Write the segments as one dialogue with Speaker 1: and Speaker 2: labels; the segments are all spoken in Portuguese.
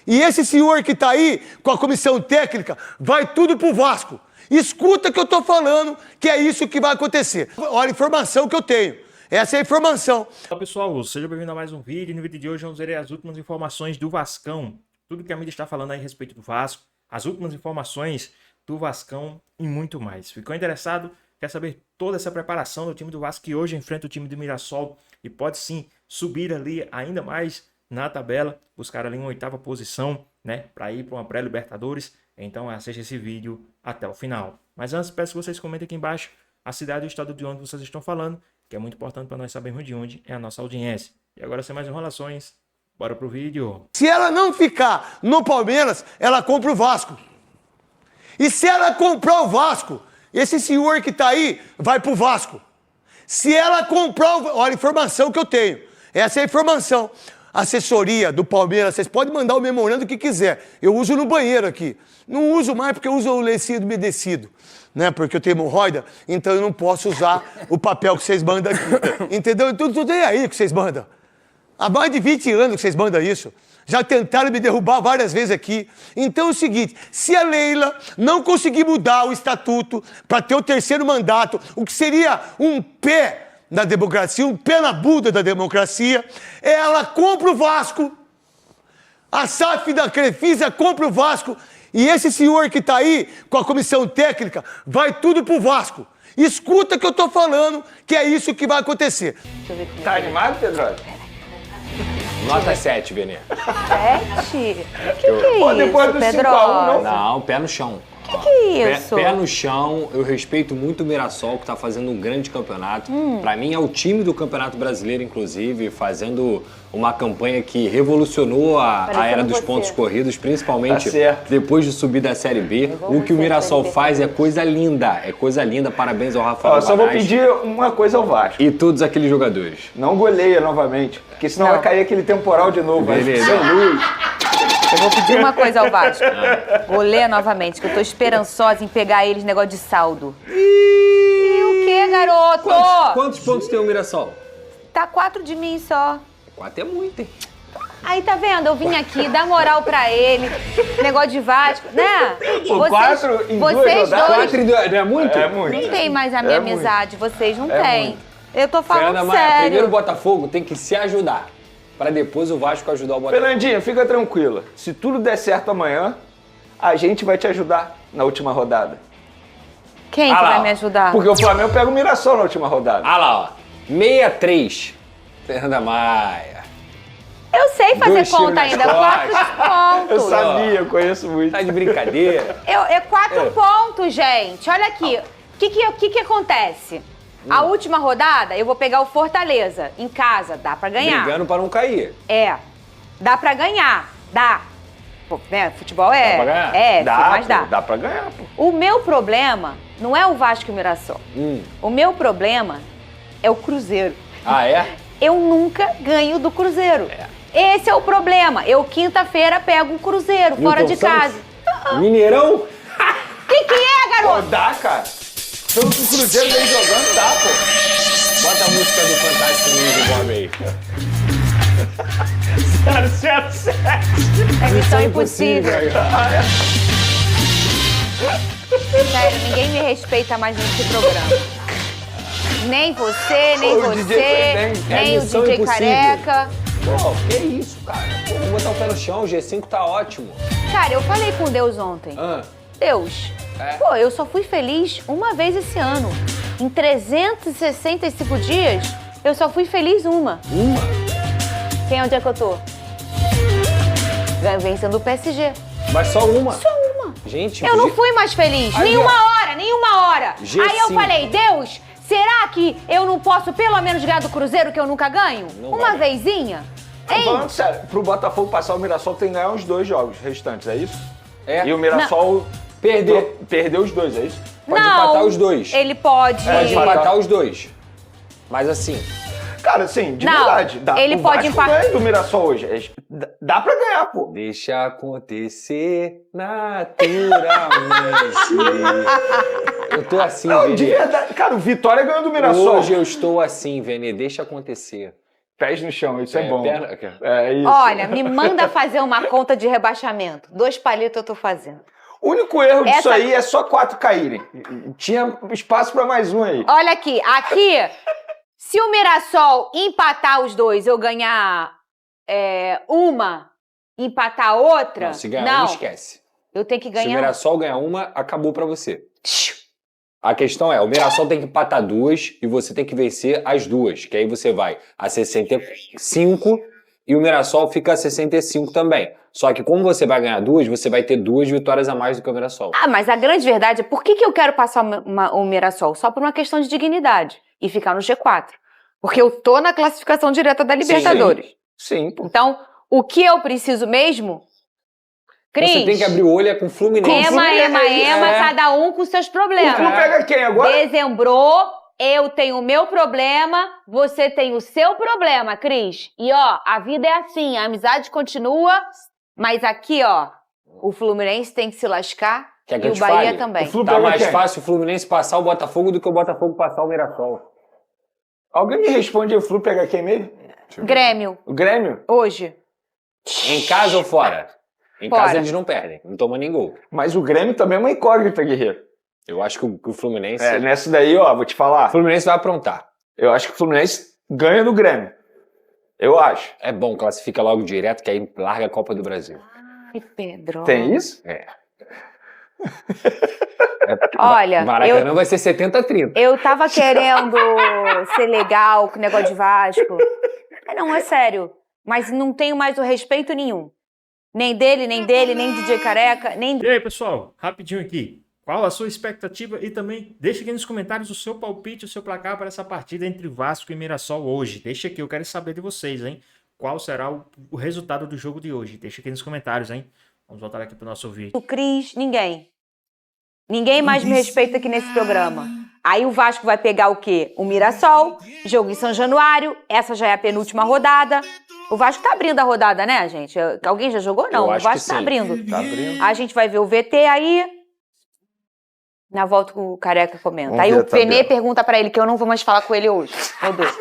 Speaker 1: E esse senhor que tá aí, com a comissão técnica, vai tudo pro Vasco. Escuta o que eu tô falando, que é isso que vai acontecer. Olha a informação que eu tenho. Essa é a informação.
Speaker 2: Olá pessoal, seja bem-vindo a mais um vídeo. No vídeo de hoje vamos ver as últimas informações do Vascão. Tudo que a mídia está falando aí a respeito do Vasco, as últimas informações do Vascão e muito mais. Ficou interessado? Quer saber toda essa preparação do time do Vasco que hoje enfrenta o time do Mirassol e pode sim subir ali ainda mais na tabela, buscar ali uma 8ª posição, né, para ir para uma pré-Libertadores. Então assista esse vídeo até o final. Mas antes, peço que vocês comentem aqui embaixo a cidade e o estado de onde vocês estão falando, que é muito importante para nós sabermos de onde é a nossa audiência. E agora, sem mais enrolações, bora pro vídeo.
Speaker 1: Se ela não ficar no Palmeiras, ela compra o Vasco. E se ela comprar o Vasco, esse senhor que tá aí vai pro Vasco. Se ela comprar o... Olha a informação que eu tenho. Essa é a informação. Assessoria do Palmeiras, vocês podem mandar o memorando que quiser. Eu uso no banheiro aqui. Não uso mais porque eu uso o lencinho umedecido, né? Porque eu tenho hemorroida, então eu não posso usar o papel que vocês mandam aqui. Entendeu? Então tudo é aí que vocês mandam. Há mais de 20 anos que vocês mandam isso. Já tentaram me derrubar várias vezes aqui. Então é o seguinte, se a Leila não conseguir mudar o estatuto para ter o 3º mandato, o que seria um pé da democracia, um pé na bunda da democracia, ela compra o Vasco, a SAF da Crefisa compra o Vasco, e esse senhor que tá aí, com a comissão técnica, vai tudo pro Vasco. Escuta o que eu tô falando, que é isso que vai acontecer.
Speaker 3: Tá animado, Pedro?
Speaker 4: Nota 7, Benê.
Speaker 3: 7? Que é
Speaker 4: Pô,
Speaker 3: isso,
Speaker 4: depois do
Speaker 3: Pedro?
Speaker 4: 5x1, não, pé no chão.
Speaker 3: Que é isso?
Speaker 4: Pé no chão, eu respeito muito o Mirassol, que tá fazendo um grande campeonato. Pra mim é o time do Campeonato Brasileiro, inclusive, fazendo uma campanha que revolucionou a era dos pontos corridos, principalmente depois de subir da Série B. O que o Mirassol faz é coisa linda, Parabéns ao Rafael
Speaker 3: Ó, só vou pedir uma coisa ao Vasco.
Speaker 4: E todos aqueles jogadores.
Speaker 3: Não goleia novamente, porque senão vai cair aquele temporal de novo.
Speaker 4: Beleza.
Speaker 3: Sem luz.
Speaker 5: Eu vou pedir uma coisa ao Vasco. Vou ler novamente, que eu tô esperançosa em pegar eles negócio de saldo. E o que, garoto?
Speaker 4: Quantos pontos tem o Mirassol?
Speaker 5: Tá 4 de mim só.
Speaker 4: 4 é muito, hein?
Speaker 5: Aí, tá vendo? Eu vim aqui dar moral pra ele. Negócio de Vasco, né?
Speaker 3: Pô, 4 em 2
Speaker 5: vocês
Speaker 3: rodadas?
Speaker 4: 4 em 2, não é muito?
Speaker 3: É muito.
Speaker 5: não tem mais a minha amizade, vocês não têm.
Speaker 3: muito.
Speaker 5: Eu tô falando
Speaker 4: Fernanda Maia,
Speaker 5: sério.
Speaker 4: primeiro o Botafogo tem que se ajudar, para depois o Vasco ajudar o Botafogo.
Speaker 3: Fernandinha, fica tranquila. Se tudo der certo amanhã, a gente vai te ajudar na última rodada.
Speaker 5: Quem que vai me ajudar?
Speaker 3: Porque o Flamengo pega o Mirassol na última rodada.
Speaker 4: Ah lá, ó. 63. Fernanda Maia.
Speaker 5: Eu sei fazer
Speaker 4: 2 tiros
Speaker 5: conta
Speaker 4: nas
Speaker 5: ainda,
Speaker 4: costas.
Speaker 5: 4 pontos.
Speaker 3: Eu sabia, eu conheço muito.
Speaker 4: Tá de brincadeira?
Speaker 5: É 4 pontos, gente. Olha aqui. O que acontece? A última rodada, eu vou pegar o Fortaleza em casa. Dá pra ganhar.
Speaker 4: Brigando para não cair.
Speaker 5: É. Dá pra ganhar. Dá. Pô, né? Futebol é...
Speaker 4: Dá pra ganhar?
Speaker 5: É,
Speaker 3: Dá,
Speaker 5: mas dá.
Speaker 3: Dá pra ganhar, pô.
Speaker 5: O meu problema não é o Vasco e o Mirassol. O meu problema é o Cruzeiro.
Speaker 4: Ah, é?
Speaker 5: Eu nunca ganho do Cruzeiro. Esse é o problema. Eu, quinta-feira, pego o Cruzeiro, fora de casa.
Speaker 4: Mineirão?
Speaker 5: O que é,
Speaker 3: Pô,
Speaker 5: garoto?
Speaker 3: dá, cara. Pelo que o Cruzeiro vem jogando, dá, pô.
Speaker 4: Bota a música do Fantástico Ninho do Bob aí.
Speaker 3: 007.
Speaker 5: É missão impossível. Sério, ninguém me respeita mais nesse programa. Nem você, nem
Speaker 3: O
Speaker 5: você,
Speaker 3: DJ
Speaker 5: nem o
Speaker 4: Missão
Speaker 5: DJ
Speaker 4: Impossível.
Speaker 5: Careca.
Speaker 4: Pô, que isso, cara? Pô, vou botar o pé no chão, o G5 tá ótimo.
Speaker 5: Cara, eu falei com Deus ontem. Deus, pô, eu só fui feliz uma vez esse ano. Em 365 dias, eu só fui feliz uma.
Speaker 4: Uma?
Speaker 5: Onde é que eu tô? Vencendo o PSG.
Speaker 4: Mas só uma?
Speaker 5: Só uma.
Speaker 4: Gente,
Speaker 5: Eu não fui mais feliz.
Speaker 4: Aí,
Speaker 5: Nenhuma
Speaker 4: ó.
Speaker 5: hora.
Speaker 4: G5.
Speaker 5: Aí eu falei, Deus, será que eu não posso pelo menos ganhar do Cruzeiro que eu nunca ganho?
Speaker 4: Não
Speaker 5: Uma
Speaker 4: vai.
Speaker 5: vezinha? Hein?
Speaker 3: Falando sério, pro Botafogo passar, o Mirassol tem que ganhar os 2 jogos restantes, é isso?
Speaker 4: É.
Speaker 3: E o Mirassol perdeu os 2, é isso?
Speaker 4: Pode
Speaker 5: não,
Speaker 4: empatar os 2.
Speaker 5: Ele pode.
Speaker 4: Pode empatar os 2. Mas assim,
Speaker 3: Cara, assim, de
Speaker 5: Não,
Speaker 3: verdade. Dá.
Speaker 5: ele
Speaker 3: o
Speaker 5: pode
Speaker 3: Vasco
Speaker 5: empatar.
Speaker 3: ganha do Mirassol hoje. Dá pra ganhar, pô.
Speaker 4: deixa acontecer naturalmente. Eu tô assim,
Speaker 3: Não, de
Speaker 4: Vene.
Speaker 3: verdade. Cara, o Vitória ganhou do Mirassol.
Speaker 4: Hoje eu estou assim, Vene. Deixa acontecer.
Speaker 3: Pés no chão, isso é bom.
Speaker 4: Perna...
Speaker 3: É isso.
Speaker 5: Olha, me manda fazer uma conta de rebaixamento. 2 palitos eu tô fazendo.
Speaker 3: O único erro disso aí é só 4 caírem. Tinha espaço pra mais um aí.
Speaker 5: Olha aqui, se o Mirassol empatar os dois, eu ganhar uma, empatar outra...
Speaker 4: Não, se ganhar uma, esquece.
Speaker 5: Eu tenho que ganhar...
Speaker 4: Se o Mirassol ganhar uma, acabou pra você. A questão é, o Mirassol tem que empatar 2 e você tem que vencer as 2, que aí você vai a 65 e o Mirassol fica a 65 também. Só que como você vai ganhar 2, você vai ter 2 vitórias a mais do que o Mirassol.
Speaker 5: Ah, mas a grande verdade é por que eu quero passar o Mirassol? Só por uma questão de dignidade e ficar no G4. Porque eu tô na classificação direta da Libertadores.
Speaker 3: Sim, pô.
Speaker 5: Então, o que eu preciso mesmo... Cris,
Speaker 4: você tem que abrir o olho com o Fluminense.
Speaker 5: Ema, cada um com seus problemas.
Speaker 3: O Flu pega quem agora?
Speaker 5: Dezembrou, eu tenho o meu problema, você tem o seu problema, Cris. E ó, a vida é assim, a amizade continua, mas aqui, ó, o Fluminense tem que se lascar e o Bahia também.
Speaker 4: Tá mais fácil o Fluminense passar o Botafogo do que o Botafogo passar o Mirassol.
Speaker 3: Alguém me responde, o Flu pega quem mesmo?
Speaker 5: Grêmio.
Speaker 3: O Grêmio?
Speaker 5: Hoje.
Speaker 4: Em casa ou fora? Em casa eles não perdem, não tomam nem gol.
Speaker 3: Mas o Grêmio também é uma incógnita, Guerreiro.
Speaker 4: Eu acho que o Fluminense...
Speaker 3: nessa daí, ó, vou te falar.
Speaker 4: O Fluminense vai aprontar.
Speaker 3: Eu acho que o Fluminense ganha do Grêmio. Eu acho.
Speaker 4: É bom, classifica logo direto, que aí larga a Copa do Brasil.
Speaker 5: Ai, Pedro.
Speaker 3: Tem isso?
Speaker 5: Olha,
Speaker 4: Maracanã vai ser 70-30.
Speaker 5: Eu tava querendo ser legal com o negócio de Vasco. Não, é sério. Mas não tenho mais o respeito nenhum. Nem dele, nem DJ Careca, nem...
Speaker 2: E aí, pessoal, rapidinho aqui. Qual a sua expectativa? E também deixa aqui nos comentários o seu palpite, o seu placar para essa partida entre Vasco e Mirassol hoje. Deixa aqui, eu quero saber de vocês, hein? Qual será o resultado do jogo de hoje? Deixa aqui nos comentários, hein? Vamos voltar aqui pro nosso vídeo.
Speaker 5: O Cris, ninguém. Ninguém mais me respeita aqui nesse programa. Aí o Vasco vai pegar o quê? O Mirassol, jogo em São Januário, essa já é a penúltima rodada. O Vasco tá abrindo a rodada, né, gente? Alguém já jogou? Não, o Vasco tá abrindo.
Speaker 3: Tá abrindo.
Speaker 5: A gente vai ver o VT aí. Na volta o Careca comenta.
Speaker 3: Vamos
Speaker 5: aí
Speaker 3: ver
Speaker 5: o
Speaker 3: a tabela.
Speaker 5: Fenê pergunta pra ele, que eu não vou mais falar com ele hoje. Meu Deus.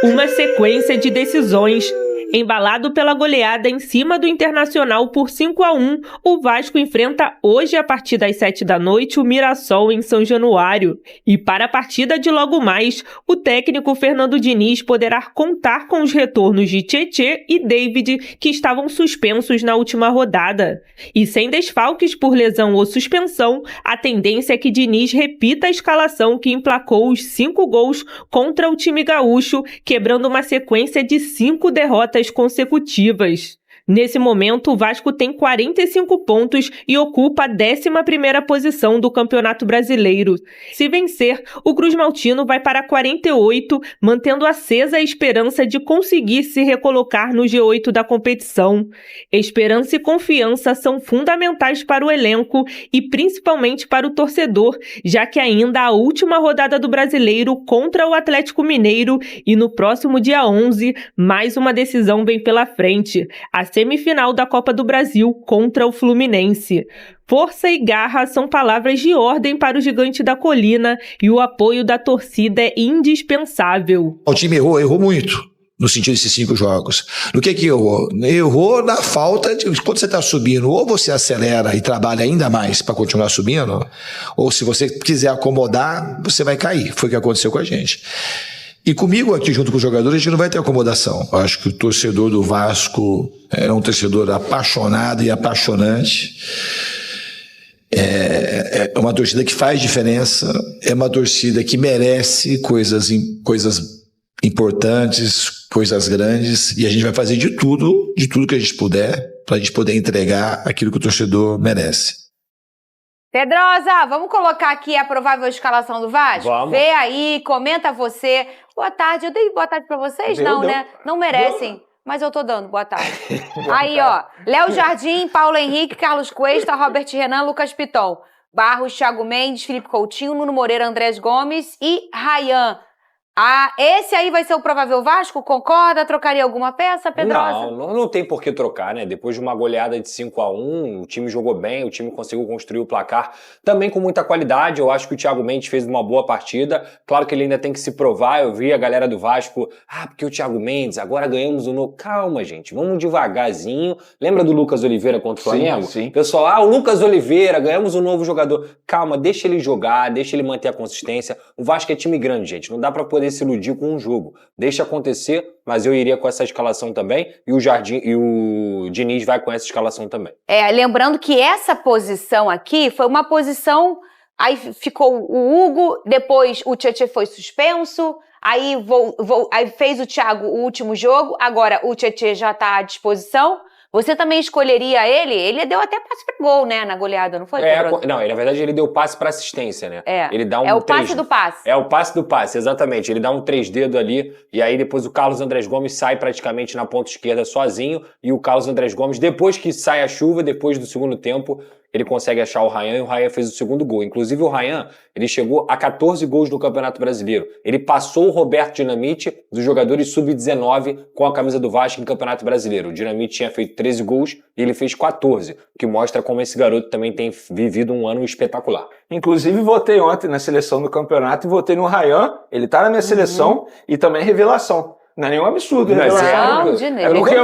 Speaker 6: Uma sequência de decisões. Embalado pela goleada em cima do Internacional por 5-1, o Vasco enfrenta hoje, a partir das 7 da noite, o Mirassol em São Januário. E para a partida de logo mais, o técnico Fernando Diniz poderá contar com os retornos de Tietê e David, que estavam suspensos na última rodada. E sem desfalques por lesão ou suspensão, a tendência é que Diniz repita a escalação que emplacou os 5 gols contra o time gaúcho, quebrando uma sequência de 5 derrotas consecutivas. Nesse momento, o Vasco tem 45 pontos e ocupa a 11ª posição do Campeonato Brasileiro. Se vencer, o Cruz Maltino vai para 48, mantendo acesa a esperança de conseguir se recolocar no G8 da competição. Esperança e confiança são fundamentais para o elenco e principalmente para o torcedor, já que ainda há a última rodada do Brasileiro contra o Atlético Mineiro e no próximo dia 11, mais uma decisão vem pela frente. A semifinal da Copa do Brasil contra o Fluminense. Força e garra são palavras de ordem para o Gigante da Colina e o apoio da torcida é indispensável.
Speaker 7: O time errou muito no sentido desses 5 jogos. No que errou? Errou na falta de... Quando você está subindo, ou você acelera e trabalha ainda mais para continuar subindo, ou se você quiser acomodar, você vai cair. Foi o que aconteceu com a gente. E comigo aqui, junto com os jogadores, a gente não vai ter acomodação. Eu acho que o torcedor do Vasco é um torcedor apaixonado e apaixonante. É uma torcida que faz diferença, é uma torcida que merece coisas importantes, coisas grandes, e a gente vai fazer de tudo que a gente puder, para a gente poder entregar aquilo que o torcedor merece.
Speaker 5: Pedrosa, vamos colocar aqui a provável escalação do Vasco?
Speaker 4: Vamos.
Speaker 5: Vê aí, comenta você. Boa tarde, eu dei boa tarde pra vocês? Não, né? Não merecem, mas eu tô dando boa tarde. Aí, ó, Léo Jardim, Paulo Henrique, Carlos Cuesta, Robert Renan, Lucas Piton, Barros, Thiago Mendes, Felipe Coutinho, Nuno Moreira, Andrés Gomes e Ryan. Esse aí vai ser o provável Vasco? Concorda? Trocaria alguma peça, Pedrosa?
Speaker 4: Não tem por que trocar, né? Depois de uma goleada de 5-1, o time jogou bem, o time conseguiu construir o placar também com muita qualidade. Eu acho que o Thiago Mendes fez uma boa partida. Claro que ele ainda tem que se provar. Eu vi a galera do Vasco, porque o Thiago Mendes, agora ganhamos o novo. Calma, gente, vamos devagarzinho. Lembra do Lucas Oliveira contra o Flamengo?
Speaker 3: Sim.
Speaker 4: Pessoal, o Lucas Oliveira, ganhamos um novo jogador. Calma, deixa ele jogar, deixa ele manter a consistência. O Vasco é time grande, gente, não dá pra poder se iludir com um jogo. Deixa acontecer, mas eu iria com essa escalação também, e o Diniz vai com essa escalação também.
Speaker 5: Lembrando que essa posição aqui foi uma posição, aí ficou o Hugo, depois o Tietê foi suspenso, aí fez o Thiago o último jogo, agora o Tietê já tá à disposição. Você também escolheria ele? Ele deu até passe para gol, né, na goleada, não foi?
Speaker 4: Não, na verdade ele deu passe para assistência, né? Ele dá
Speaker 5: o passe do passe.
Speaker 4: É o passe do passe, exatamente. Ele dá um 3 dedos ali, e aí depois o Carlos Andrés Gomes sai praticamente na ponta esquerda sozinho, e o Carlos Andrés Gomes, depois que sai a chuva, depois do segundo tempo, ele consegue achar o Ryan, e o Ryan fez o segundo gol. Inclusive o Ryan, ele chegou a 14 gols no Campeonato Brasileiro. Ele passou o Roberto Dinamite, dos jogadores sub-19, com a camisa do Vasco em Campeonato Brasileiro. O Dinamite tinha feito 13 gols e ele fez 14, o que mostra como esse garoto também tem vivido um ano espetacular.
Speaker 3: Inclusive, votei ontem na seleção do campeonato e votei no Ryan. Ele tá na minha seleção e também revelação. Não é nenhum absurdo,
Speaker 5: Não, de
Speaker 3: é porque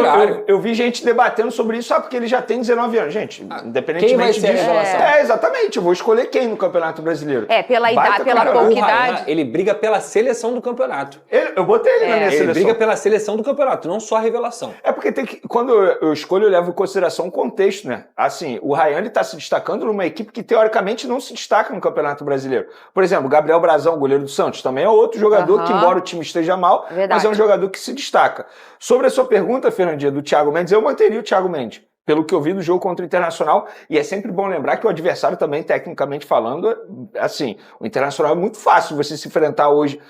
Speaker 3: eu vi gente debatendo sobre isso, porque ele já tem 19 anos. Gente, independentemente
Speaker 4: quem vai ser
Speaker 3: disso.
Speaker 4: a revelação?
Speaker 3: Exatamente. Eu vou escolher quem no Campeonato Brasileiro.
Speaker 5: Pela idade, pela pouca idade.
Speaker 4: Ele briga pela seleção do campeonato.
Speaker 3: Eu botei ele na minha seleção.
Speaker 4: Ele briga pela seleção do campeonato, não só a revelação.
Speaker 3: Porque quando eu escolho, eu levo em consideração o contexto, né? Assim, o Ryan está se destacando numa equipe que teoricamente não se destaca no Campeonato Brasileiro. Por exemplo, o Gabriel Brazão, goleiro do Santos, também é outro jogador que, embora o time esteja mal, mas é um jogador que se destaca. Sobre a sua pergunta, Fernandinha, do Thiago Mendes, eu manteria o Thiago Mendes, pelo que eu vi do jogo contra o Internacional, e é sempre bom lembrar que o adversário também, tecnicamente falando, assim, o Internacional é muito fácil você se enfrentar hoje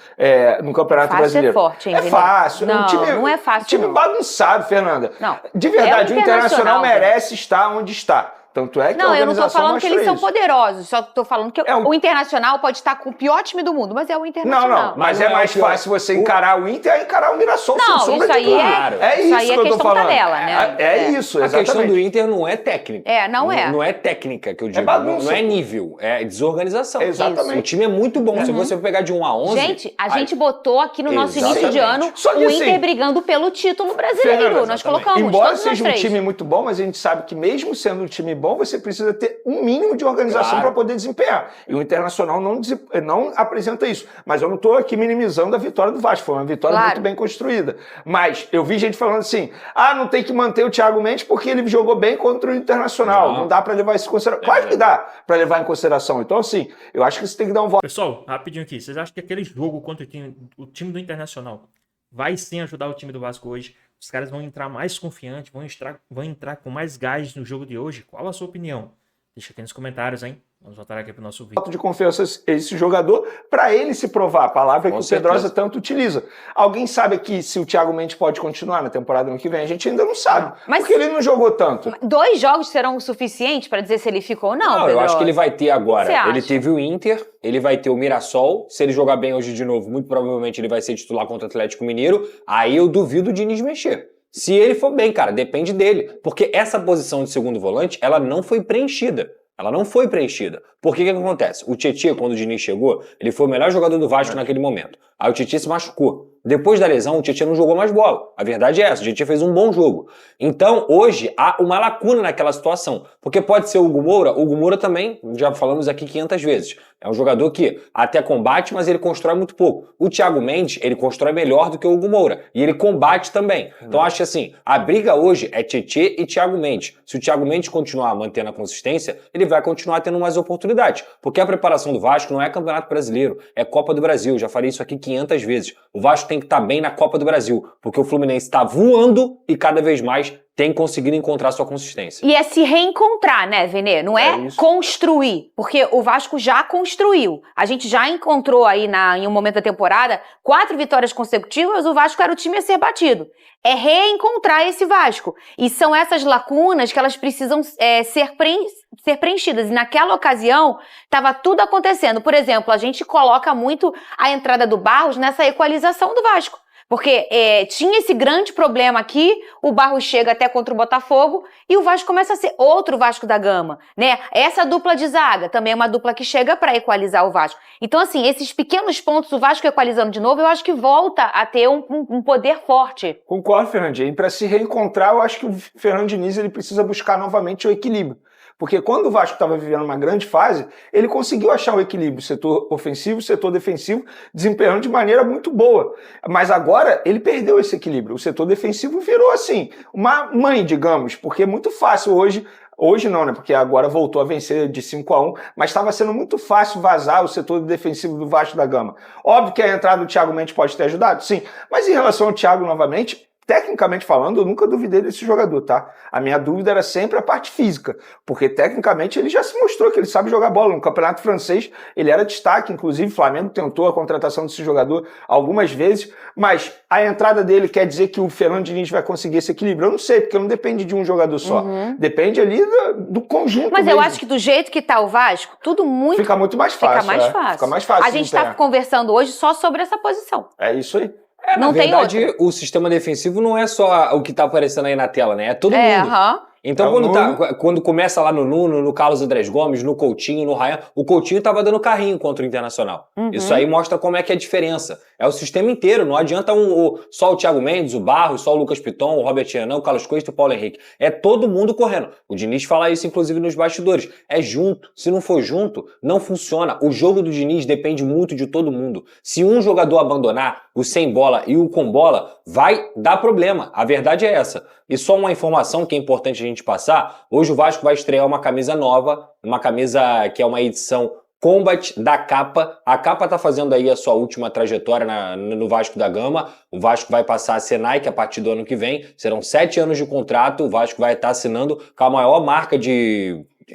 Speaker 3: no Campeonato Brasileiro.
Speaker 5: É forte, hein,
Speaker 3: é fácil.
Speaker 5: Não, não é fácil.
Speaker 3: Time bagunçado, Fernanda.
Speaker 5: Não.
Speaker 3: De verdade, o Internacional
Speaker 5: merece
Speaker 3: merece estar onde está. Tanto é que
Speaker 5: não,
Speaker 3: a organização
Speaker 5: eu não tô falando que eles são
Speaker 3: isso.
Speaker 5: poderosos, só tô falando que o Internacional pode estar com o pior time do mundo, mas é o Internacional.
Speaker 3: Não, mas é mais fácil você encarar o Inter e encarar o Mirassol.
Speaker 5: Não,
Speaker 3: sem
Speaker 5: isso aí
Speaker 3: é isso que eu tô falando.
Speaker 5: Tabela, né?
Speaker 3: É isso, exatamente.
Speaker 4: A questão do Inter não é técnica.
Speaker 5: Não é.
Speaker 4: Não é técnica que eu digo,
Speaker 3: bagunça.
Speaker 4: não é nível, é desorganização.
Speaker 3: Exatamente.
Speaker 4: O time é muito bom, se você pegar de 1 a 11...
Speaker 5: Gente, a gente botou aqui no nosso
Speaker 4: Exatamente.
Speaker 5: início de ano o Inter brigando pelo título brasileiro.
Speaker 3: Fernanda,
Speaker 5: nós colocamos
Speaker 3: embora
Speaker 5: todos
Speaker 3: seja
Speaker 5: nós
Speaker 3: um
Speaker 5: três.
Speaker 3: time muito bom, mas a gente sabe que mesmo sendo um time bom, você precisa ter um mínimo de organização para poder desempenhar. E o Internacional não apresenta isso. Mas eu não estou aqui minimizando a vitória do Vasco. Foi uma vitória muito bem construída. Mas eu vi gente falando assim, não tem que manter o Thiago Mendes porque ele jogou bem contra o Internacional. Não dá para levar isso em consideração. Claro que dá para levar em consideração. Então, assim, eu acho que você tem que dar um voto.
Speaker 2: Pessoal, rapidinho aqui. Vocês acham que aquele jogo contra o time do Internacional vai sim ajudar o time do Vasco hoje? Os caras vão entrar mais confiantes, vão entrar com mais gás no jogo de hoje? Qual a sua opinião? Deixa aqui nos comentários, hein? Vamos voltar aqui para o nosso vídeo.
Speaker 3: Voto de confiança esse jogador para ele se provar, a palavra que o Pedrosa tanto utiliza. Alguém sabe aqui se o Thiago Mendes pode continuar na temporada ano que vem? A gente ainda não sabe, porque ele não jogou tanto.
Speaker 5: 2 jogos serão o suficiente para dizer se ele ficou ou não,
Speaker 4: Não, eu acho que ele vai ter agora. Ele
Speaker 5: acha?
Speaker 4: teve o Inter, ele vai ter o Mirassol. Se ele jogar bem hoje de novo, muito provavelmente ele vai ser titular contra o Atlético Mineiro. Aí eu duvido o Diniz mexer. Se ele for bem, cara, depende dele. Porque essa posição de segundo volante, ela não foi preenchida. Ela não foi preenchida. Por que acontece? O Tietê, quando o Diniz chegou, ele foi o melhor jogador do Vasco naquele momento. Aí o Tietê se machucou. Depois da lesão, o Tietê não jogou mais bola. A verdade é essa, o Tietê fez um bom jogo. Então, hoje, há uma lacuna naquela situação. Porque pode ser o Hugo Moura também, já falamos aqui 500 vezes. É um jogador que até combate, mas ele constrói muito pouco. O Thiago Mendes, ele constrói melhor do que o Hugo Moura. E ele combate também. Então, acho que assim, a briga hoje é Tietê e Thiago Mendes. Se o Thiago Mendes continuar mantendo a consistência, ele vai continuar tendo mais oportunidades. Porque a preparação do Vasco não é Campeonato Brasileiro, é Copa do Brasil. Eu já falei isso aqui 500 vezes. O Vasco tem que estar bem na Copa do Brasil, porque o Fluminense está voando e cada vez mais tem conseguido encontrar sua consistência.
Speaker 5: E é se reencontrar, né, Vene? Não é
Speaker 3: isso.
Speaker 5: construir, porque o Vasco já construiu. A gente já encontrou aí em um momento da temporada 4 vitórias consecutivas, o Vasco era o time a ser batido. É reencontrar esse Vasco. E são essas lacunas que elas precisam ser preenchidas. E naquela ocasião, estava tudo acontecendo. Por exemplo, a gente coloca muito a entrada do Barros nessa equalização do Vasco. Porque tinha esse grande problema aqui, o Barros chega até contra o Botafogo e o Vasco começa a ser outro Vasco da Gama, né? Essa dupla de zaga também é uma dupla que chega para equalizar o Vasco. Então, assim, esses pequenos pontos, o Vasco equalizando de novo, eu acho que volta a ter um poder forte.
Speaker 3: Concordo, Fernandinho. E para se reencontrar, eu acho que o Fernando Diniz ele precisa buscar novamente o equilíbrio. Porque quando o Vasco estava vivendo uma grande fase, ele conseguiu achar o equilíbrio, setor ofensivo, setor defensivo, desempenhando de maneira muito boa. Mas agora ele perdeu esse equilíbrio. O setor defensivo virou assim, uma mãe, digamos, porque é muito fácil hoje não, né? Porque agora voltou a vencer de 5-1, mas estava sendo muito fácil vazar o setor defensivo do Vasco da Gama. Óbvio que a entrada do Thiago Mendes pode ter ajudado, sim. Mas em relação ao Thiago novamente, tecnicamente falando, eu nunca duvidei desse jogador, tá? A minha dúvida era sempre a parte física, porque tecnicamente ele já se mostrou que ele sabe jogar bola. No Campeonato Francês ele era destaque, inclusive o Flamengo tentou a contratação desse jogador algumas vezes, mas a entrada dele quer dizer que o Fernando Diniz vai conseguir esse equilíbrio? Eu não sei, porque não depende de um jogador só. Depende ali do conjunto
Speaker 5: Mas
Speaker 3: mesmo.
Speaker 5: eu acho que do jeito que tá o Vasco, tudo muito...
Speaker 3: Fica muito mais fácil. Fica mais fácil.
Speaker 5: A gente tá conversando hoje só sobre essa posição.
Speaker 3: É isso aí.
Speaker 5: Não
Speaker 4: Na
Speaker 5: tem
Speaker 4: verdade,
Speaker 5: outra.
Speaker 4: o sistema defensivo não é só o que tá aparecendo aí na tela, né? É todo mundo. Então, quando começa lá no Nuno, no Carlos Andrés Gomes, no Coutinho, no Ryan, o Coutinho tava dando carrinho contra o Internacional. Isso aí mostra como é que é a diferença. É o sistema inteiro, não adianta só o Thiago Mendes, o Barros, só o Lucas Piton, o Robert Renan, o Carlos Cuesta e o Paulo Henrique. É todo mundo correndo. O Diniz fala isso, inclusive, nos bastidores. É junto. Se não for junto, não funciona. O jogo do Diniz depende muito de todo mundo. Se um jogador abandonar, o sem bola e o com bola, vai dar problema. A verdade é essa. E só uma informação que é importante a gente passar, hoje o Vasco vai estrear uma camisa nova, uma camisa que é uma edição Combat da Capa. A Capa tá fazendo aí a sua última trajetória no Vasco da Gama. O Vasco vai passar a ser Nike a partir do ano que vem. Serão 7 anos de contrato. O Vasco vai estar assinando com a maior marca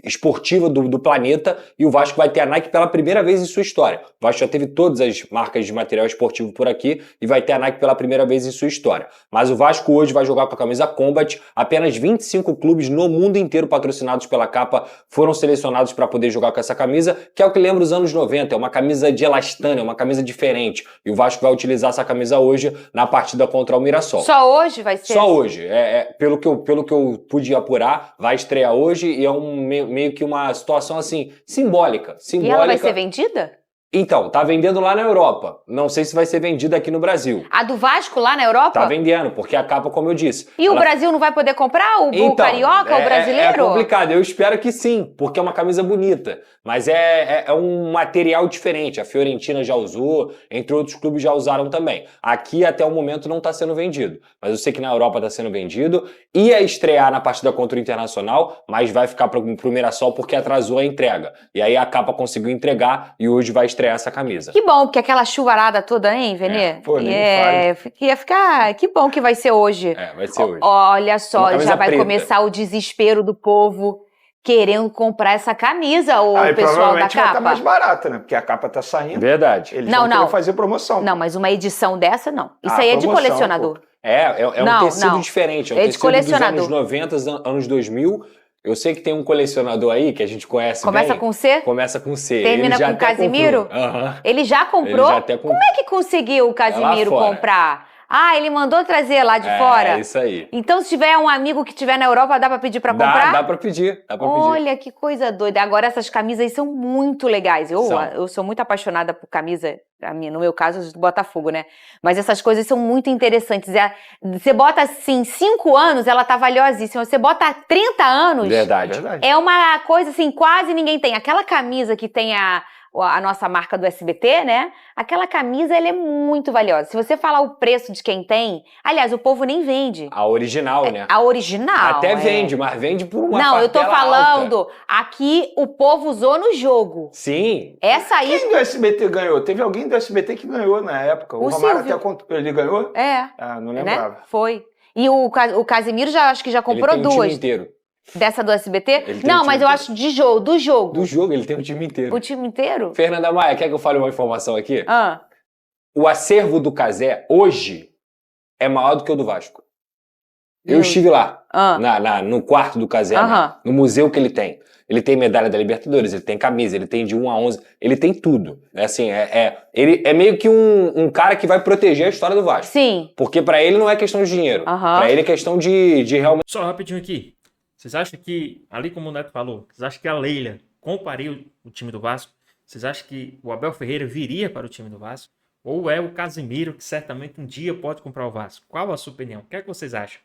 Speaker 4: esportiva do planeta, e o Vasco vai ter a Nike pela primeira vez em sua história. O Vasco já teve todas as marcas de material esportivo por aqui e vai ter a Nike pela primeira vez em sua história. Mas o Vasco hoje vai jogar com a camisa Combat. Apenas 25 clubes no mundo inteiro patrocinados pela Capa foram selecionados para poder jogar com essa camisa, que é o que lembra os anos 90, é uma camisa de elastano, é uma camisa diferente. E o Vasco vai utilizar essa camisa hoje na partida contra o Mirassol.
Speaker 5: Só hoje vai ser?
Speaker 4: Só hoje. Pelo que eu pude apurar, vai estrear hoje e é meio que uma situação assim, simbólica.
Speaker 5: E ela vai ser vendida?
Speaker 4: Então, tá vendendo lá na Europa. Não sei se vai ser vendida aqui no Brasil.
Speaker 5: A do Vasco lá na Europa?
Speaker 4: Tá vendendo, porque a Capa, como eu disse...
Speaker 5: E o Brasil não vai poder comprar? O carioca, o brasileiro?
Speaker 4: É complicado, eu espero que sim, porque é uma camisa bonita. Mas é um material diferente. A Fiorentina já usou, entre outros clubes já usaram também. Aqui, até o momento, não tá sendo vendido. Mas eu sei que na Europa tá sendo vendido. Ia estrear na partida contra o Internacional, mas vai ficar pro Mirassol porque atrasou a entrega. E aí a Capa conseguiu entregar e hoje vai estrear essa camisa.
Speaker 5: Que bom, porque aquela chuvarada toda, hein, Vene? Ia ficar... Que bom que vai ser hoje.
Speaker 4: Vai ser hoje.
Speaker 5: Olha só, já vai
Speaker 4: preta.
Speaker 5: Começar o desespero do povo querendo comprar essa camisa, o pessoal da Capa.
Speaker 3: Vai estar mais barata, né? Porque a Capa tá saindo.
Speaker 4: Verdade.
Speaker 3: Eles vão fazer promoção.
Speaker 5: Não, mas uma edição dessa, não. Isso aí é de colecionador.
Speaker 4: É um tecido diferente. É um tecido
Speaker 5: de colecionador.
Speaker 4: Dos anos 90, anos 2000. Eu sei que tem um colecionador aí que a gente conhece
Speaker 5: Começa
Speaker 4: bem.
Speaker 5: com C?
Speaker 4: Começa com C.
Speaker 5: Termina com Casimiro? Ele já comprou?
Speaker 4: Ele já até comprou.
Speaker 5: Como é que conseguiu o Casimiro comprar? Ah, ele mandou trazer lá de fora?
Speaker 4: É, isso aí.
Speaker 5: Então, se tiver um amigo que estiver na Europa, dá pra pedir pra comprar?
Speaker 4: Dá pra pedir.
Speaker 5: Olha, que coisa doida. Agora, essas camisas são muito legais. Eu sou muito apaixonada por camisa, no meu caso, do Botafogo, né? Mas essas coisas são muito interessantes. Você bota, assim, 5 anos, ela tá valiosíssima. Você bota 30 anos...
Speaker 4: Verdade.
Speaker 5: É uma coisa, assim, quase ninguém tem. Aquela camisa que tem a nossa marca do SBT, né? Aquela camisa, ela é muito valiosa. Se você falar o preço de quem tem... Aliás, o povo nem vende.
Speaker 4: A original, né?
Speaker 5: A original.
Speaker 4: Até vende, mas vende por uma
Speaker 5: Não, eu tô falando...
Speaker 4: alta.
Speaker 5: Aqui, o povo usou no jogo.
Speaker 4: Sim.
Speaker 5: Essa aí...
Speaker 3: Quem do SBT ganhou? Teve alguém do SBT que ganhou na época. O Romário até ele ganhou?
Speaker 5: É.
Speaker 3: Não lembrava.
Speaker 5: Né? Foi. E o Casimiro acho que já comprou
Speaker 4: ele tem um
Speaker 5: duas.
Speaker 4: time inteiro.
Speaker 5: Dessa do SBT?
Speaker 4: Ele tem
Speaker 5: Não,
Speaker 4: um
Speaker 5: mas
Speaker 4: time
Speaker 5: eu
Speaker 4: inteiro.
Speaker 5: acho do jogo.
Speaker 4: Do jogo, ele tem um time inteiro.
Speaker 5: O time inteiro?
Speaker 4: Fernanda Maia, quer que eu fale uma informação aqui?
Speaker 5: Ah.
Speaker 4: O acervo do Cazé, hoje, é maior do que o do Vasco. Eu estive lá, no quarto do Cazé, no museu que ele tem. Ele tem medalha da Libertadores, ele tem camisa, ele tem de 1 a 11, ele tem tudo. Assim, ele é meio que um cara que vai proteger a história do Vasco.
Speaker 5: Sim.
Speaker 4: Porque pra ele não é questão de dinheiro. Pra ele é questão de realmente...
Speaker 2: Só rapidinho aqui. Vocês acham que, ali como o Neto falou, vocês acham que a Leila compraria o time do Vasco? Vocês acham que o Abel Ferreira viria para o time do Vasco? Ou é o Casimiro que certamente um dia pode comprar o Vasco? Qual a sua opinião? O que é que vocês acham?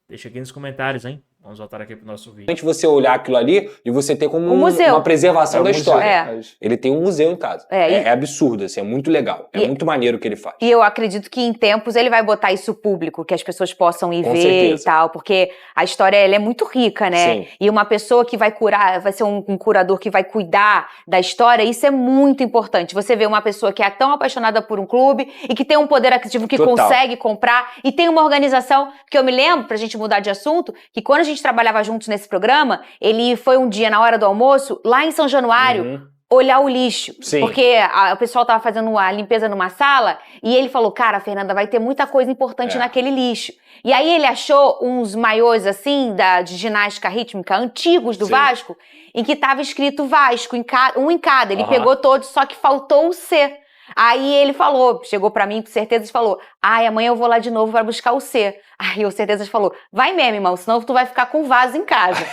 Speaker 2: Deixa aqui nos comentários, hein? Vamos voltar aqui pro nosso vídeo.
Speaker 4: você olhar aquilo ali e você ter como
Speaker 5: museu.
Speaker 4: uma preservação da história.
Speaker 5: É.
Speaker 4: Ele tem um museu em casa. É absurdo, assim, é muito legal. É muito maneiro o que ele faz.
Speaker 5: E eu acredito que em tempos ele vai botar isso público, que as pessoas possam ir
Speaker 4: Com
Speaker 5: ver
Speaker 4: certeza.
Speaker 5: e tal, porque a história ela é muito rica, né?
Speaker 4: Sim.
Speaker 5: E uma pessoa que vai curar, vai ser um curador que vai cuidar da história, isso é muito importante. Você vê uma pessoa que é tão apaixonada por um clube e que tem um poder aquisitivo que
Speaker 4: Total.
Speaker 5: consegue comprar e tem uma organização, que eu me lembro, pra gente mudar de assunto, que quando a gente trabalhava juntos nesse programa, ele foi um dia na hora do almoço, lá em São Januário, olhar o lixo.
Speaker 4: Sim.
Speaker 5: Porque o pessoal tava fazendo a limpeza numa sala e ele falou, cara, Fernanda, vai ter muita coisa importante naquele lixo. E aí ele achou uns maiôs, assim, de ginástica rítmica, antigos do Vasco, em que tava escrito Vasco, um em cada. Ele pegou todos, só que faltou o C. Aí ele falou, chegou pra mim com certeza e falou, amanhã eu vou lá de novo pra buscar o C. Aí o Certezas falou, vai mesmo, irmão, senão tu vai ficar com vaso em casa.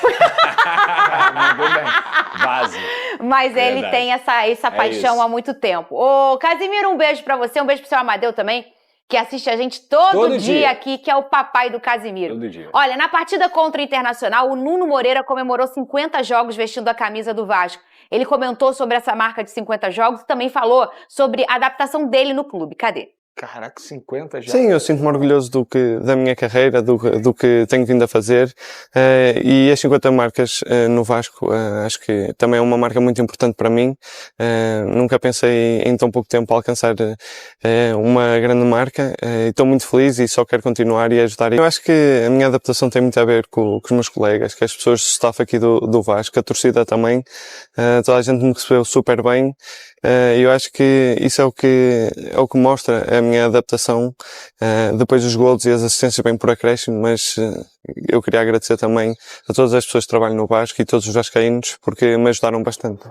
Speaker 4: Mandou bem. Vaso.
Speaker 5: Mas ele tem essa paixão
Speaker 4: isso.
Speaker 5: há muito tempo. Ô, Casimiro, um beijo pra você, um beijo pro seu Amadeu também, que assiste a gente todo dia aqui, que é o papai do Casimiro.
Speaker 4: Todo dia.
Speaker 5: Olha, na partida contra o Internacional, o Nuno Moreira comemorou 50 jogos vestindo a camisa do Vasco. Ele comentou sobre essa marca de 50 jogos e também falou sobre a adaptação dele no clube. Cadê?
Speaker 3: Caraca, 50 já.
Speaker 8: Sim, eu sinto-me orgulhoso da minha carreira, do que tenho vindo a fazer, e as 50 marcas no Vasco, acho que também é uma marca muito importante para mim. Nunca pensei em tão pouco tempo alcançar uma grande marca, e estou muito feliz e só quero continuar e ajudar. Eu acho que a minha adaptação tem muito a ver com os meus colegas, que as pessoas do staff aqui do Vasco, a torcida também, toda a gente me recebeu super bem. Eu acho que isso é o que mostra a minha adaptação, depois dos golos e as assistências bem por acréscimo, mas eu queria agradecer também a todas as pessoas que trabalham no Vasco e todos os vascaínos, porque me ajudaram bastante.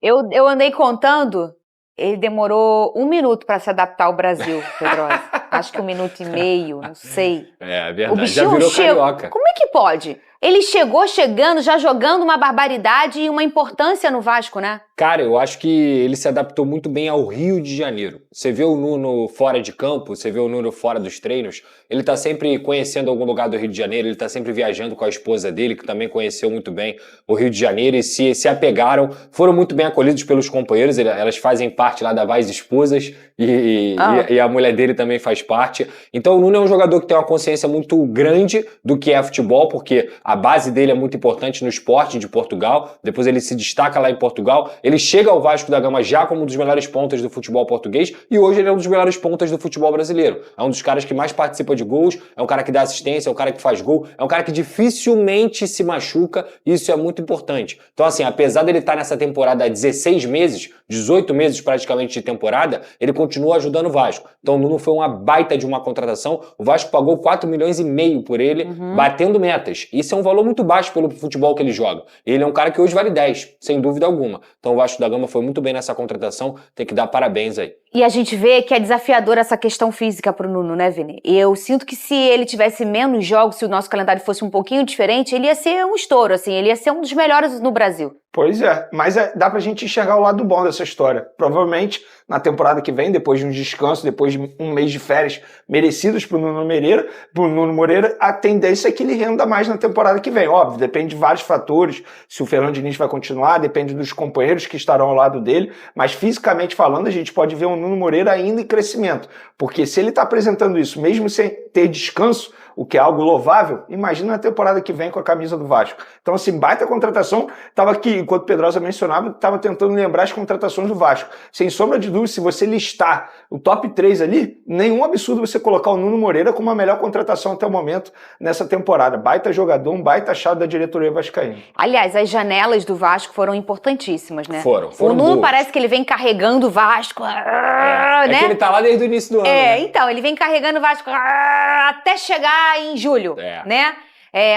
Speaker 5: Eu andei contando, ele demorou 1 minuto para se adaptar ao Brasil, Pedrosa. Acho que 1 minuto e meio, não sei.
Speaker 4: É
Speaker 5: O
Speaker 4: verdade,
Speaker 5: bichinho
Speaker 4: já virou carioca.
Speaker 5: Como é que pode? Ele chegando, já jogando uma barbaridade e uma importância no Vasco, né?
Speaker 4: Cara, eu acho que ele se adaptou muito bem ao Rio de Janeiro. Você vê o Nuno fora de campo, você vê o Nuno fora dos treinos, ele tá sempre conhecendo algum lugar do Rio de Janeiro, ele tá sempre viajando com a esposa dele, que também conheceu muito bem o Rio de Janeiro, e se apegaram, foram muito bem acolhidos pelos companheiros, elas fazem parte lá da Vaz Esposas, e a mulher dele também faz parte. Então o Nuno é um jogador que tem uma consciência muito grande do que é futebol, porque a base dele é muito importante no Sporting de Portugal, depois ele se destaca lá em Portugal, ele chega ao Vasco da Gama já como um dos melhores pontas do futebol português, e hoje ele é um dos melhores pontas do futebol brasileiro. É um dos caras que mais participa de gols, é um cara que dá assistência, é um cara que faz gol, é um cara que dificilmente se machuca, e isso é muito importante. Então assim, apesar dele estar nessa temporada há 16 meses, 18 meses praticamente de temporada, ele continua ajudando o Vasco. Então o Nuno foi uma baita de uma contratação, o Vasco pagou 4,5 milhões por ele, batendo metas. Isso é um valor muito baixo pelo futebol que ele joga. Ele é um cara que hoje vale 10, sem dúvida alguma. Então o Vasco da Gama foi muito bem nessa contratação, tem que dar parabéns aí.
Speaker 5: E a gente vê que é desafiadora essa questão física pro Nuno, né, Vini? E eu sinto que se ele tivesse menos jogos, se o nosso calendário fosse um pouquinho diferente, ele ia ser um estouro, assim, ele ia ser um dos melhores no Brasil.
Speaker 3: Pois é, mas dá pra gente enxergar o lado bom dessa história. Provavelmente, na temporada que vem, depois de um descanso, depois de um mês de férias merecidos pro Nuno Moreira, a tendência é que ele renda mais na temporada que vem. Óbvio, depende de vários fatores, se o Fernando Diniz vai continuar, depende dos companheiros que estarão ao lado dele, mas fisicamente falando, a gente pode ver um Nuno Moreira ainda em crescimento, porque se ele tá apresentando isso, mesmo sem ter descanso, o que é algo louvável, imagina na temporada que vem com a camisa do Vasco. Então, assim, baita contratação. Tava aqui, enquanto o Pedrosa mencionava, tava tentando lembrar as contratações do Vasco. Sem sombra de dúvida, se você listar o top 3 ali, nenhum absurdo você colocar o Nuno Moreira como a melhor contratação até o momento nessa temporada. Baita jogador, um baita achado da diretoria vascaína.
Speaker 5: Aliás, as janelas do Vasco foram importantíssimas, né?
Speaker 4: Foram
Speaker 5: O Nuno
Speaker 4: boas.
Speaker 5: parece que ele vem carregando o Vasco,
Speaker 4: É
Speaker 5: né?
Speaker 4: que ele tá lá desde o início do ano, né?
Speaker 5: Então, ele vem carregando o Vasco até chegar em julho, né?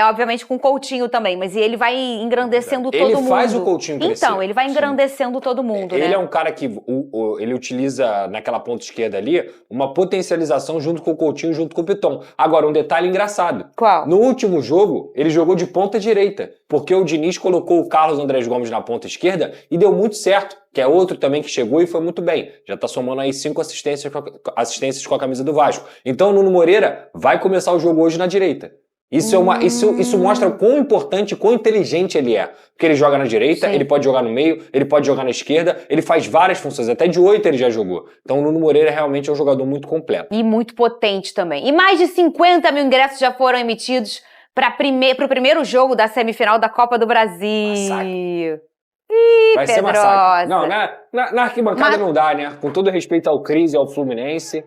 Speaker 5: Obviamente com o Coutinho também, mas ele vai engrandecendo todo mundo.
Speaker 4: Ele faz o Coutinho crescer.
Speaker 5: Então, ele vai engrandecendo todo mundo, né?
Speaker 4: Ele é um cara que ele utiliza naquela ponta esquerda ali uma potencialização junto com o Coutinho, junto com o Piton. Agora, um detalhe engraçado.
Speaker 5: Qual?
Speaker 4: No último jogo, ele jogou de ponta direita, porque o Diniz colocou o Carlos Andrés Gomes na ponta esquerda e deu muito certo, que é outro também que chegou e foi muito bem. Já tá somando aí 5 assistências com a camisa do Vasco. Então, o Nuno Moreira vai começar o jogo hoje na direita. Isso mostra o quão importante, quão inteligente ele é. Porque ele joga na direita,
Speaker 5: Sim.
Speaker 4: ele pode jogar no meio, ele pode jogar na esquerda, ele faz várias funções, até de 8 ele já jogou. Então o Nuno Moreira realmente é um jogador muito completo.
Speaker 5: E muito potente também. E mais de 50 mil ingressos já foram emitidos para o primeiro jogo da semifinal da Copa do Brasil.
Speaker 4: Massacre.
Speaker 5: Ih,
Speaker 4: Vai ser
Speaker 5: Pedrosa.
Speaker 4: massacre. Não, na arquibancada não dá, né? Com todo respeito ao Cris e ao Fluminense,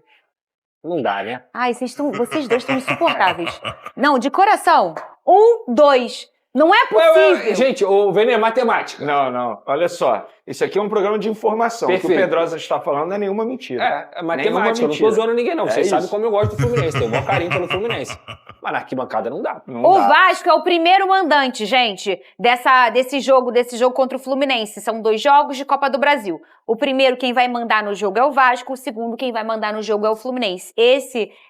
Speaker 4: não dá, né?
Speaker 5: Ai, vocês dois estão insuportáveis. Não, de coração. 1, 2. Não é possível.
Speaker 4: Gente, o Vênio é matemática.
Speaker 3: Não. Olha só. Isso aqui é um programa de informação. O que
Speaker 4: Perfeito.
Speaker 3: o Pedrosa está falando não é nenhuma mentira.
Speaker 4: É matemática, eu não tô zoando ninguém não. Vocês sabem
Speaker 3: isso.
Speaker 4: como eu gosto do Fluminense, tenho o maior carinho pelo Fluminense. Mas na arquibancada não dá.
Speaker 5: O Vasco é o primeiro mandante, gente, desse jogo contra o Fluminense. São 2 jogos de Copa do Brasil. O primeiro, quem vai mandar no jogo é o Vasco. O segundo, quem vai mandar no jogo é o Fluminense.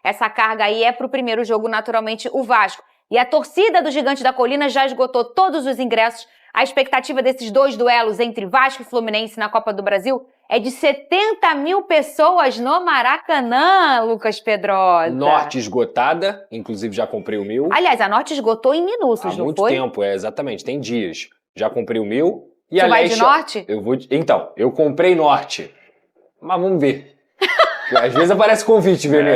Speaker 5: Essa carga aí é pro primeiro jogo, naturalmente, o Vasco. E a torcida do Gigante da Colina já esgotou todos os ingressos. A expectativa desses 2 duelos entre Vasco e Fluminense na Copa do Brasil é de 70 mil pessoas no Maracanã, Lucas Pedrosa.
Speaker 4: Norte esgotada, inclusive já comprei o meu.
Speaker 5: Aliás, a Norte esgotou em minutos,
Speaker 4: Há
Speaker 5: não
Speaker 4: muito
Speaker 5: foi?
Speaker 4: tempo, exatamente, tem dias. Já comprei o meu. E
Speaker 5: Você
Speaker 4: a
Speaker 5: vai de
Speaker 4: Leste,
Speaker 5: Norte?
Speaker 4: Então, eu comprei Norte. Mas vamos ver. Às vezes aparece convite, Vênio.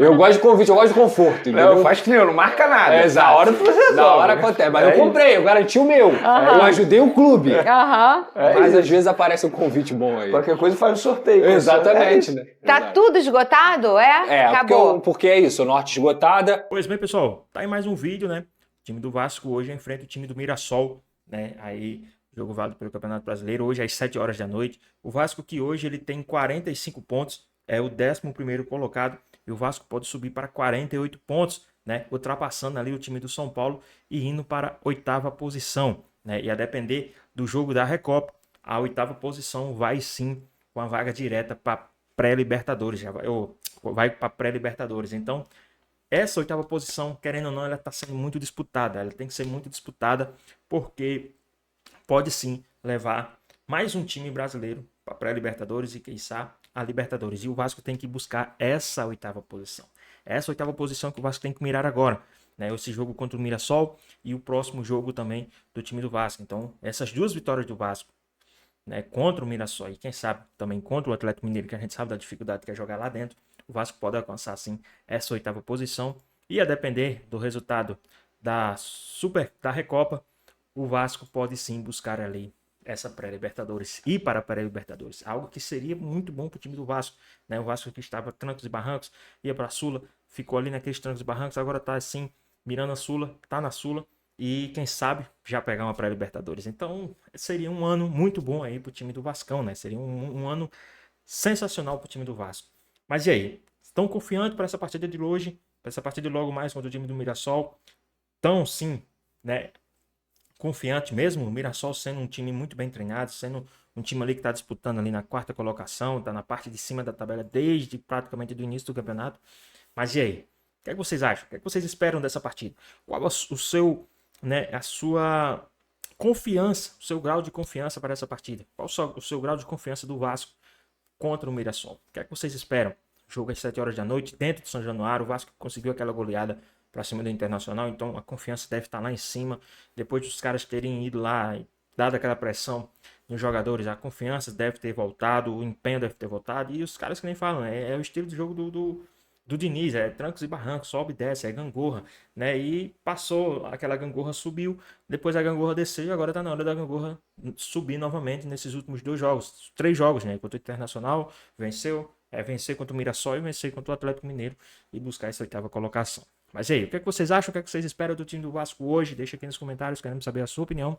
Speaker 4: Eu gosto de convite, eu gosto de conforto.
Speaker 3: Não, faz que não marca nada.
Speaker 4: Exato.
Speaker 3: Na hora tu resolve.
Speaker 4: Na hora acontece. Mas eu comprei, eu garanti o meu. Eu ajudei o clube.
Speaker 5: Aham.
Speaker 4: Mas às vezes aparece um convite bom aí.
Speaker 3: Qualquer coisa faz o sorteio.
Speaker 4: Exatamente, né?
Speaker 5: Tá tudo esgotado, é? Acabou.
Speaker 4: Porque é isso, o Norte esgotada.
Speaker 2: Pois bem, pessoal, tá aí mais um vídeo, né? O time do Vasco hoje enfrenta o time do Mirassol, né? Aí, jogo válido pelo Campeonato Brasileiro, hoje às 7 horas da noite. O Vasco que hoje ele tem 45 pontos, é o 11º colocado, e o Vasco pode subir para 48 pontos, né? Ultrapassando ali o time do São Paulo e indo para a 8ª posição, né? E a depender do jogo da Recopa, a 8ª posição vai sim com a vaga direta para pré-Libertadores, vai para pré-Libertadores. Então, essa 8ª posição, querendo ou não, ela está sendo muito disputada. Ela tem que ser muito disputada porque pode sim levar mais um time brasileiro para pré-Libertadores e, quiçá, a Libertadores. E o Vasco tem que buscar essa 8ª posição. Essa 8ª posição que o Vasco tem que mirar agora, né? Esse jogo contra o Mirassol e o próximo jogo também do time do Vasco. Então, essas 2 vitórias do Vasco, né, contra o Mirassol e quem sabe também contra o Atlético Mineiro, que a gente sabe da dificuldade que é jogar lá dentro, o Vasco pode alcançar sim essa 8ª posição. E a depender do resultado da Recopa, o Vasco pode sim buscar ali essa pré-Libertadores, ir para a pré-Libertadores, algo que seria muito bom para o time do Vasco, né? O Vasco que estava trancos e barrancos, ia para a Sula, ficou ali naqueles trancos e barrancos, agora está assim, mirando a Sula, está na Sula, e quem sabe já pegar uma pré-Libertadores. Então seria um ano muito bom aí para o time do Vascão, né? Seria um ano sensacional para o time do Vasco. Mas e aí? Estão confiantes para essa partida de hoje, para essa partida logo mais contra o time do Mirassol? Estão sim, né? Confiante mesmo, o Mirassol sendo um time muito bem treinado, sendo um time ali que está disputando ali na 4ª colocação, está na parte de cima da tabela desde praticamente do início do campeonato. Mas e aí? O que é que vocês acham? O que é que vocês esperam dessa partida? Qual o seu, né, a sua confiança, o seu grau de confiança para essa partida? Qual o seu grau de confiança do Vasco contra o Mirassol? O que é que vocês esperam? Jogo às 7 horas da noite, dentro de São Januário, o Vasco conseguiu aquela goleada para cima do Internacional, então a confiança deve estar lá em cima, depois dos caras terem ido lá e dado aquela pressão nos jogadores, a confiança deve ter voltado, o empenho deve ter voltado, e os caras que nem falam, é o estilo de jogo do Diniz, trancos e barrancos, sobe e desce, é gangorra, né? E passou, aquela gangorra subiu, depois a gangorra desceu e agora tá na hora da gangorra subir novamente nesses últimos 3 jogos, né? Contra o Internacional, venceu, vencer contra o Mirassol e vencer contra o Atlético Mineiro e buscar essa 8ª colocação. Mas e aí, o que é que vocês acham? O que é que vocês esperam do time do Vasco hoje? Deixa aqui nos comentários, queremos saber a sua opinião.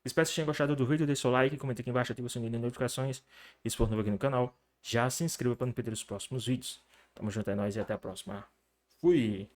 Speaker 2: Espero que vocês tenham gostado do vídeo, deixe seu like, comente aqui embaixo, ative o sininho de notificações. E se for novo aqui no canal, já se inscreva para não perder os próximos vídeos. Tamo junto, é nóis e até a próxima. Fui!